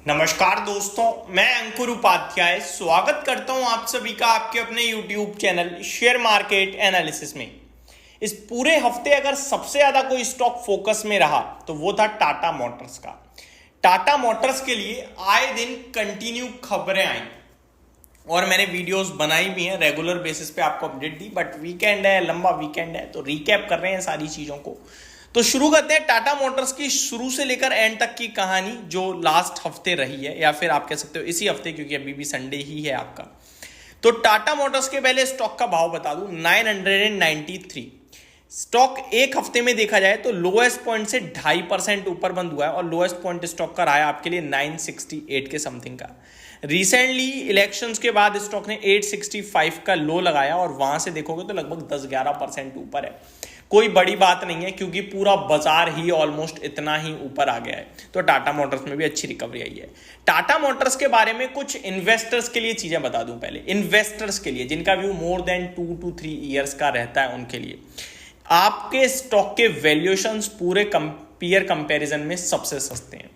नमस्कार दोस्तों, मैं अंकुर उपाध्याय स्वागत करता हूं आप सभी का आपके अपने YouTube channel share market analysis में। इस पूरे हफ्ते अगर सबसे ज्यादा कोई स्टॉक फोकस में रहा तो वो था टाटा मोटर्स का। टाटा मोटर्स के लिए आए दिन कंटिन्यू खबरें आई और मैंने वीडियोस बनाई भी हैं, रेगुलर बेसिस पे आपको अपडेट दी। बट वीकेंड है, लंबा वीकेंड है, तो रिकैप कर रहे हैं सारी चीजों को। तो शुरू करते हैं टाटा मोटर्स की शुरू से लेकर एंड तक की कहानी जो लास्ट हफ्ते रही है, या फिर आप कह सकते हो इसी हफ्ते, क्योंकि अभी भी संडे ही है आपका। तो टाटा मोटर्स के पहले स्टॉक का भाव बता दूं, 993। स्टॉक एक हफ्ते में देखा जाए तो लोएस्ट पॉइंट से 2.5% ऊपर बंद हुआ है और लोएस्ट पॉइंट स्टॉक का रहा है आपके लिए 968 के समथिंग का। रिसेंटली इलेक्शंस के बाद स्टॉक ने 865 का लो लगाया और वहां से देखोगे तो लगभग 10-11% ऊपर है। कोई बड़ी बात नहीं है क्योंकि पूरा बाजार ही ऑलमोस्ट इतना ही ऊपर आ गया है। तो टाटा मोटर्स में भी अच्छी रिकवरी आई है। टाटा मोटर्स के बारे में कुछ इन्वेस्टर्स के लिए चीजें बता दूं। पहले इन्वेस्टर्स के लिए जिनका view more than 2 to 3 years का रहता है, उनके लिए आपके स्टॉक के वैल्यूएशंस पूरे पीयर कंपैरिजन में सबसे सस्ते हैं।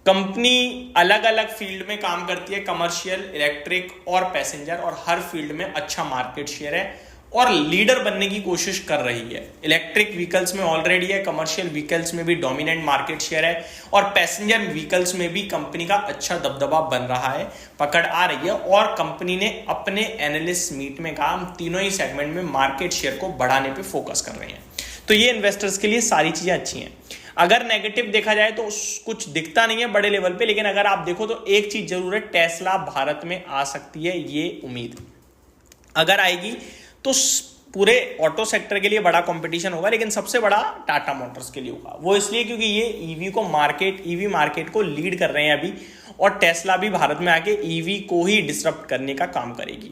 कंपनी अलग अलग फील्ड में काम करती है, कमर्शियल, इलेक्ट्रिक और पैसेंजर, और हर फील्ड में अच्छा मार्केट शेयर है और लीडर बनने की कोशिश कर रही है। इलेक्ट्रिक व्हीकल्स में ऑलरेडी है, कमर्शियल व्हीकल्स में भी डोमिनेंट मार्केट शेयर है और पैसेंजर व्हीकल्स में भी कंपनी का अच्छा दबदबा बन रहा है, पकड़ आ रही है। और कंपनी ने अपने एनालिस्ट मीट में कहा हम तीनों ही सेगमेंट में मार्केट शेयर को बढ़ाने पे फोकस कर रहे हैं। तो ये इन्वेस्टर्स के लिए सारी चीजें अच्छी हैं। अगर नेगेटिव देखा जाए तो कुछ दिखता नहीं है बड़े लेवल पे, लेकिन अगर आप देखो तो एक चीज जरूर है, टेस्ला भारत में आ सकती है। ये उम्मीद अगर आएगी तो पूरे ऑटो सेक्टर के लिए बड़ा कंपटीशन होगा, लेकिन सबसे बड़ा टाटा मोटर्स के लिए होगा। वो इसलिए क्योंकि ये ईवी मार्केट को लीड कर रहे हैं अभी, और टेस्ला भी भारत में आके ईवी को ही डिसरप्ट करने का काम करेगी।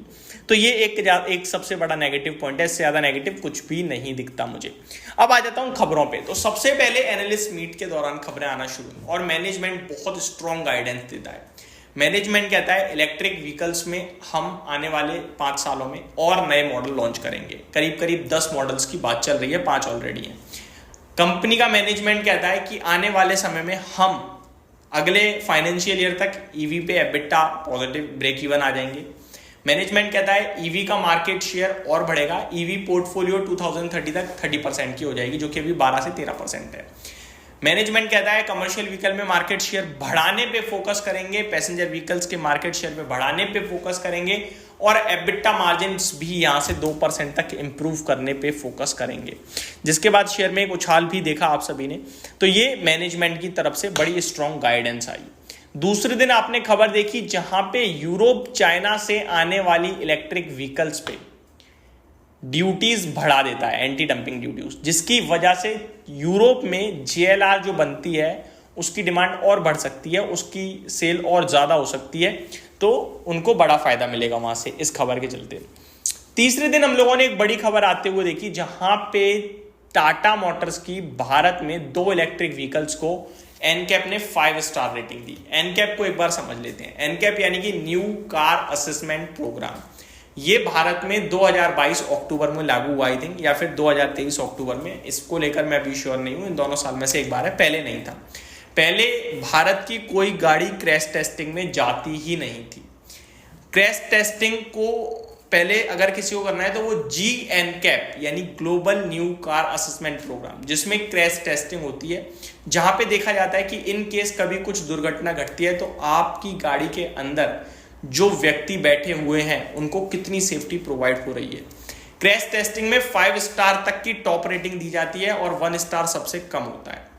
तो ये एक सबसे बड़ा नेगेटिव पॉइंट है। इससे ज्यादा नेगेटिव कुछ भी नहीं दिखता मुझे। अब आ जाता हूं खबरों पे। तो सबसे पहले एनालिस्ट मीट के दौरान खबरें आना शुरू और मैनेजमेंट बहुत स्ट्रॉन्ग गाइडेंस देता है। मैनेजमेंट कहता है इलेक्ट्रिक व्हीकल्स में हम आने वाले 5 सालों में और नए मॉडल लॉन्च करेंगे। करीब 10 मॉडल्स की बात चल रही है, 5 ऑलरेडी हैं। कंपनी का मैनेजमेंट कहता है कि आने वाले समय में हम अगले फाइनेंशियल ईयर तक ईवी पे एबिटा पॉजिटिव ब्रेक इवन आ जाएंगे। मैनेजमेंट कहता है ईवी का मार्केट शेयर और बढ़ेगा। ईवी पोर्टफोलियो 2030 तक 30% की हो जाएगी, जो कि अभी 12 से 13% है। मैनेजमेंट कहता है कमर्शियल व्हीकल में मार्केट शेयर बढ़ाने पे फोकस करेंगे, पैसेंजर व्हीकल्स के मार्केट शेयर पे बढ़ाने पे फोकस करेंगे और एबिटा मार्जिन्स भी यहां से 2% तक इंप्रूव करने पे फोकस करेंगे। जिसके बाद शेयर में एक उछाल भी देखा आप सभी ने। तो ये मैनेजमेंट की तरफ से बड़ी स्ट्रॉन्ग गाइडेंस आई। दूसरे दिन आपने खबर देखी जहां पे यूरोप चाइना से आने वाली इलेक्ट्रिक व्हीकल्स पे ड्यूटीज बढ़ा देता है, एंटी डंपिंग ड्यूटीज, जिसकी वजह से यूरोप में JLR जो बनती है उसकी डिमांड और बढ़ सकती है, उसकी सेल और ज्यादा हो सकती है। तो उनको बड़ा फायदा मिलेगा वहां से इस खबर के चलते। तीसरे दिन हम लोगों ने एक बड़ी खबर आते हुए देखी जहां पे टाटा मोटर्स की भारत में 2 इलेक्ट्रिक व्हीकल्स को एनकैप ने 5 स्टार रेटिंग दी। एनकैप को एक बार समझ लेते हैं। एनकैप यानी कि न्यू कार असेसमेंट प्रोग्राम। ये भारत में 2022 अक्टूबर में लागू हुआ, आई थिंक, या फिर 2023 अक्टूबर में। इसको लेकर मैं अभी श्योर नहीं हूं, इन दोनों साल में से एक बार है, पहले नहीं था। पहले भारत की कोई गाड़ी क्रैश टेस्टिंग में जाती ही नहीं थी। क्रैश टेस्टिंग को पहले अगर किसी को करना है तो वो GNCAP यानी global new car assessment programme, जिसमें क्रैश टेस्टिंग होती है, जहां पे देखा जाता है कि इन केस कभी कुछ दुर्घटना घटती है तो आपकी गाड़ी के अंदर जो व्यक्ति बैठे हुए हैं उनको कितनी सेफ्टी प्रोवाइड हो रही है। क्रैश टेस्टिंग में 5 स्टार तक की टॉप रेटिंग दी जाती है और 1 स्टार सबसे कम होता है।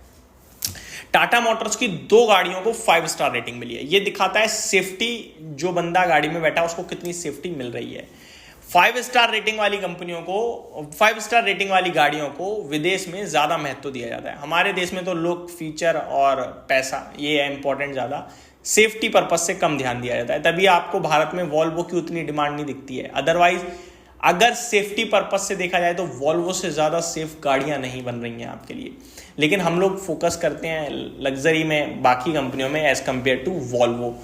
टाटा मोटर्स की 2 गाड़ियों को 5 स्टार रेटिंग मिली है। ये दिखाता है सेफ्टी, जो बंदा गाड़ी में बैठा उसको कितनी सेफ्टी मिल रही है। 5 स्टार रेटिंग वाली कंपनियों को, 5 स्टार रेटिंग वाली गाड़ियों को विदेश में ज्यादा महत्व दिया जाता है। हमारे देश में तो लुक, फीचर और पैसा ये है इंपॉर्टेंट, ज्यादा सेफ्टी पर्पज से कम ध्यान दिया जाता है। तभी आपको भारत में वॉल्वो की उतनी डिमांड नहीं दिखती है। अदरवाइज अगर सेफ्टी पर्पज से देखा जाए तो वॉल्वो से ज्यादा सेफ गाड़ियां नहीं बन रही हैं आपके लिए, लेकिन हम लोग फोकस करते हैं लग्जरी में बाकी कंपनियों में एज कंपेयर टू वॉल्वो।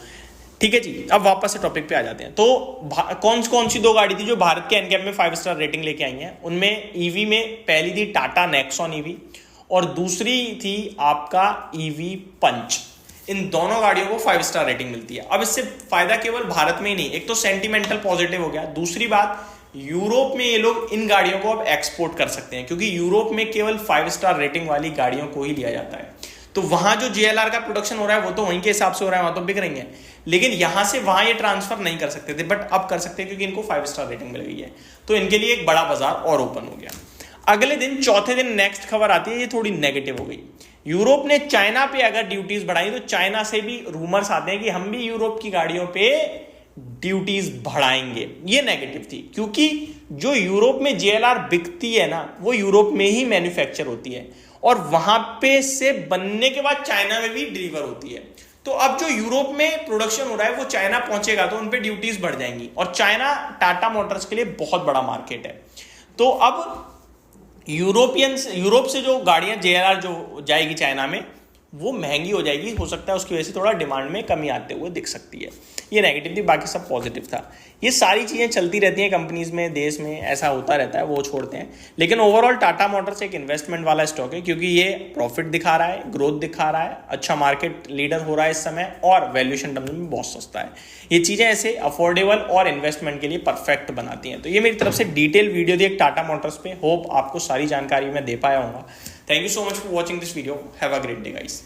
ठीक है जी, अब वापस से टॉपिक पे आ जाते हैं। तो कौन सी 2 गाड़ी थी जो भारत के एनकैप में 5 स्टार रेटिंग लेके आई हैं? उनमें ईवी में पहली थी टाटा नेक्सॉन ईवी और दूसरी थी आपका ईवी पंच। इन दोनों गाड़ियों को 5 स्टार रेटिंग मिलती है। अब इससे फायदा केवल भारत में ही नहीं, एक तो सेंटिमेंटल पॉजिटिव हो गया, दूसरी बात यूरोप में ये लोग इन गाड़ियों को अब एक्सपोर्ट कर सकते हैं, क्योंकि यूरोप में केवल 5 स्टार रेटिंग वाली गाड़ियों को ही लिया जाता है। तो वहां जो JLR का प्रोडक्शन हो रहा है वो तो वहीं के हिसाब से हो रहा है, वहां तो बिक रही है, लेकिन यहां से वहां ये ट्रांसफर नहीं कर सकते थे, बट अब कर सकते हैं क्योंकि इनको 5 स्टार रेटिंग मिल गई है। तो इनके लिए एक बड़ा बाजार और ओपन हो गया। अगले दिन चौथे दिन नेक्स्ट खबर आती है, ये थोड़ी नेगेटिव हो गई। यूरोप ने चाइना पे अगर ड्यूटीज बढ़ाई तो चाइना से भी रूमर्स आते हैं कि हम भी यूरोप की गाड़ियों पे ड्यूटीज बढ़ाएंगे। ये नेगेटिव थी, क्योंकि जो यूरोप में JLR बिकती है ना, वो यूरोप में ही मैन्युफैक्चर होती है और वहां पे से बनने के बाद चाइना में भी डिलीवर होती है। तो अब जो यूरोप में प्रोडक्शन हो रहा है वो चाइना पहुंचेगा तो उन पे ड्यूटीज बढ़ जाएंगी, और चाइना टाटा मोटर्स के लिए बहुत बड़ा मार्केट है। तो अब यूरोप से जो गाड़ियां JLR जो जाएगी चाइना में, वो महंगी हो जाएगी, हो सकता है उसकी वजह से थोड़ा डिमांड में कमी आते हुए दिख सकती है। ये नेगेटिव थी, बाकी सब पॉजिटिव था। ये सारी चीज़ें चलती रहती हैं कंपनीज में, देश में ऐसा होता रहता है, वो छोड़ते हैं। लेकिन ओवरऑल टाटा मोटर्स एक इन्वेस्टमेंट वाला स्टॉक है, क्योंकि ये प्रॉफिट दिखा रहा है, ग्रोथ दिखा रहा है, अच्छा मार्केट लीडर हो रहा है इस समय, और वैल्यूएशन टर्म्स में बहुत सस्ता है। ये चीज़ें ऐसे अफोर्डेबल और इन्वेस्टमेंट के लिए परफेक्ट बनाती हैं। तो ये मेरी तरफ से डिटेल वीडियो थी एक टाटा मोटर्स पे। होप आपको सारी जानकारी मैं दे पाया हूँ। Thank you so much for watching this video. Have a great day guys.